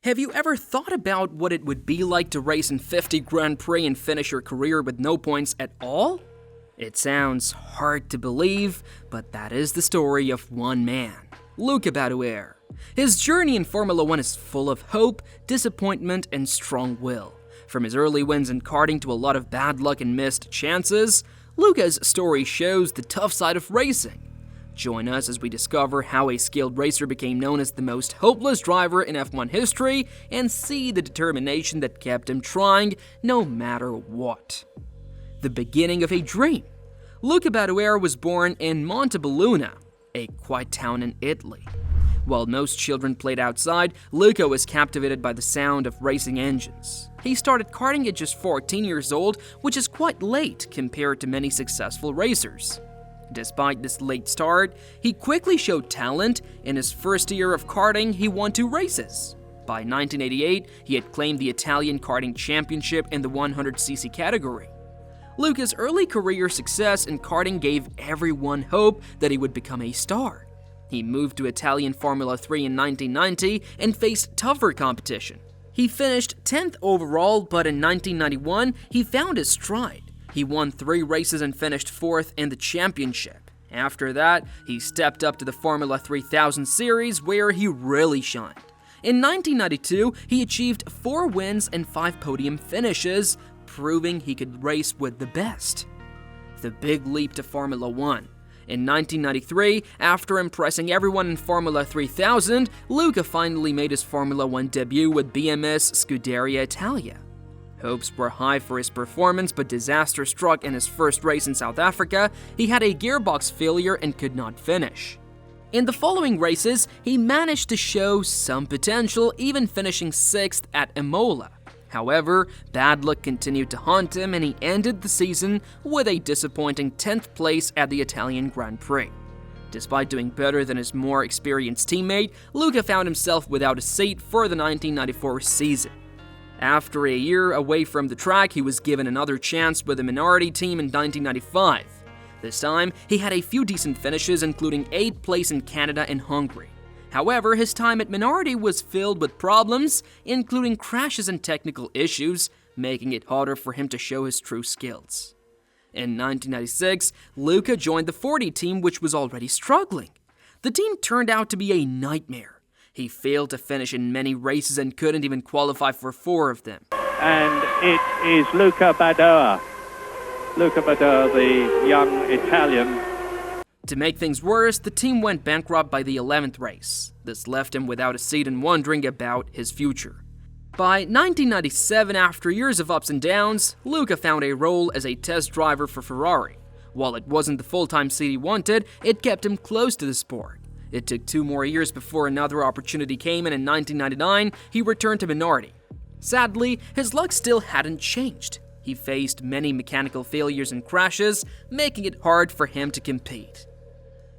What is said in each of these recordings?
Have you ever thought about what it would be like to race in 50 Grand Prix and finish your career with no points at all? It sounds hard to believe, but that is the story of one man, Luca Badoer. His journey in Formula 1 is full of hope, disappointment, and strong will. From his early wins in karting to a lot of bad luck and missed chances, Luca's story shows the tough side of racing. Join us as we discover how a skilled racer became known as the most hopeless driver in F1 history and see the determination that kept him trying no matter what. The beginning of a dream. Luca Badoer was born in Montebelluna, a quiet town in Italy. While most children played outside, Luca was captivated by the sound of racing engines. He started karting at just 14 years old, which is quite late compared to many successful racers. Despite this late start, he quickly showed talent. In his first year of karting, he won 2 races. By 1988, he had claimed the Italian karting championship in the 100cc category. Luca's early career success in karting gave everyone hope that he would become a star. He moved to Italian Formula 3 in 1990 and faced tougher competition. He finished 10th overall, but in 1991, he found his stride. He won 3 races and finished 4th in the championship. After that, he stepped up to the Formula 3000 series where he really shined. In 1992, he achieved 4 wins and 5 podium finishes, proving he could race with the best. The big leap to Formula 1. In 1993, after impressing everyone in Formula 3000, Luca finally made his Formula 1 debut with BMS Scuderia Italia. Hopes were high for his performance, but disaster struck in his first race in South Africa. He had a gearbox failure and could not finish. In the following races, he managed to show some potential, even finishing 6th at Imola. However, bad luck continued to haunt him and he ended the season with a disappointing 10th place at the Italian Grand Prix. Despite doing better than his more experienced teammate, Luca found himself without a seat for the 1994 season. After a year away from the track, he was given another chance with the Minardi team in 1995. This time, he had a few decent finishes, including 8th place in Canada and Hungary. However, his time at Minardi was filled with problems, including crashes and technical issues, making it harder for him to show his true skills. In 1996, Luca joined the 40 team, which was already struggling. The team turned out to be a nightmare. He failed to finish in many races and couldn't even qualify for 4 of them. And it is Luca Badoer. Luca Badoer, the young Italian. To make things worse, the team went bankrupt by the 11th race. This left him without a seat and wondering about his future. By 1997, after years of ups and downs, Luca found a role as a test driver for Ferrari. While it wasn't the full-time seat he wanted, it kept him close to the sport. It took 2 more years before another opportunity came, and in 1999, he returned to Minardi. Sadly, his luck still hadn't changed. He faced many mechanical failures and crashes, making it hard for him to compete.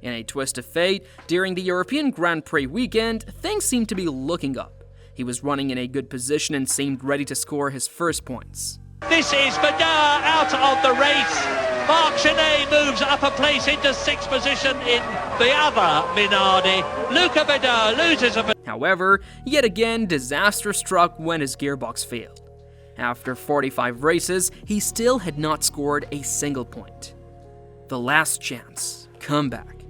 In a twist of fate, during the European Grand Prix weekend, things seemed to be looking up. He was running in a good position and seemed ready to score his first points. This is Badoer out of the race. Marc Genet moves up a place into 6th position in the other Minardi. Luca Badoer loses a... However, yet again, disaster struck when his gearbox failed. After 45 races, he still had not scored a single point. The last chance, comeback.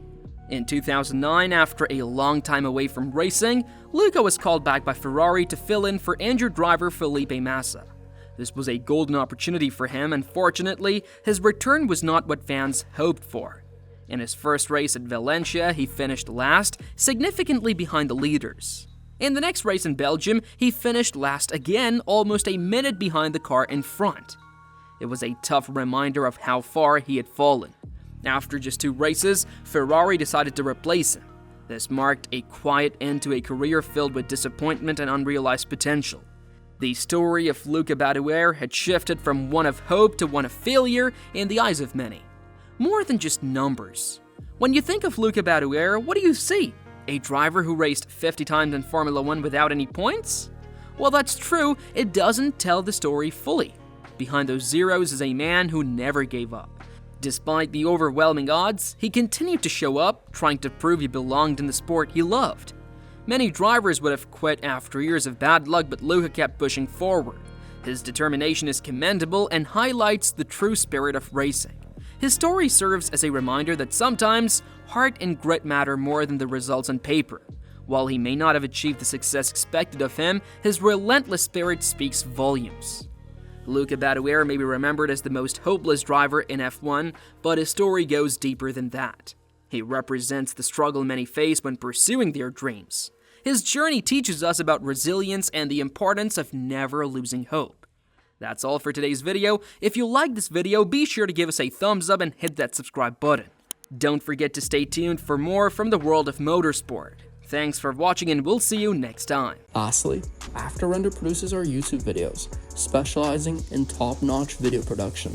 In 2009, after a long time away from racing, Luca was called back by Ferrari to fill in for injured driver Felipe Massa. This was a golden opportunity for him. Unfortunately, his return was not what fans hoped for. In his first race at Valencia, he finished last, significantly behind the leaders. In the next race in Belgium, he finished last again, almost a minute behind the car in front. It was a tough reminder of how far he had fallen. After just 2 races, Ferrari decided to replace him. This marked a quiet end to a career filled with disappointment and unrealized potential. The story of Luca Badoer had shifted from one of hope to one of failure in the eyes of many. More than just numbers. When you think of Luca Badoer, what do you see? A driver who raced 50 times in Formula 1 without any points? Well, that's true, it doesn't tell the story fully. Behind those zeros is a man who never gave up. Despite the overwhelming odds, he continued to show up, trying to prove he belonged in the sport he loved. Many drivers would have quit after years of bad luck, but Luca kept pushing forward. His determination is commendable and highlights the true spirit of racing. His story serves as a reminder that sometimes heart and grit matter more than the results on paper. While he may not have achieved the success expected of him, his relentless spirit speaks volumes. Luca Badoer may be remembered as the most hopeless driver in F1, but his story goes deeper than that. He represents the struggle many face when pursuing their dreams. His journey teaches us about resilience and the importance of never losing hope. That's all for today's video. If you liked this video, be sure to give us a thumbs up and hit that subscribe button. Don't forget to stay tuned for more from the world of motorsport. Thanks for watching and we'll see you next time. Lastly, Afterrender produces our YouTube videos, specializing in top-notch video production.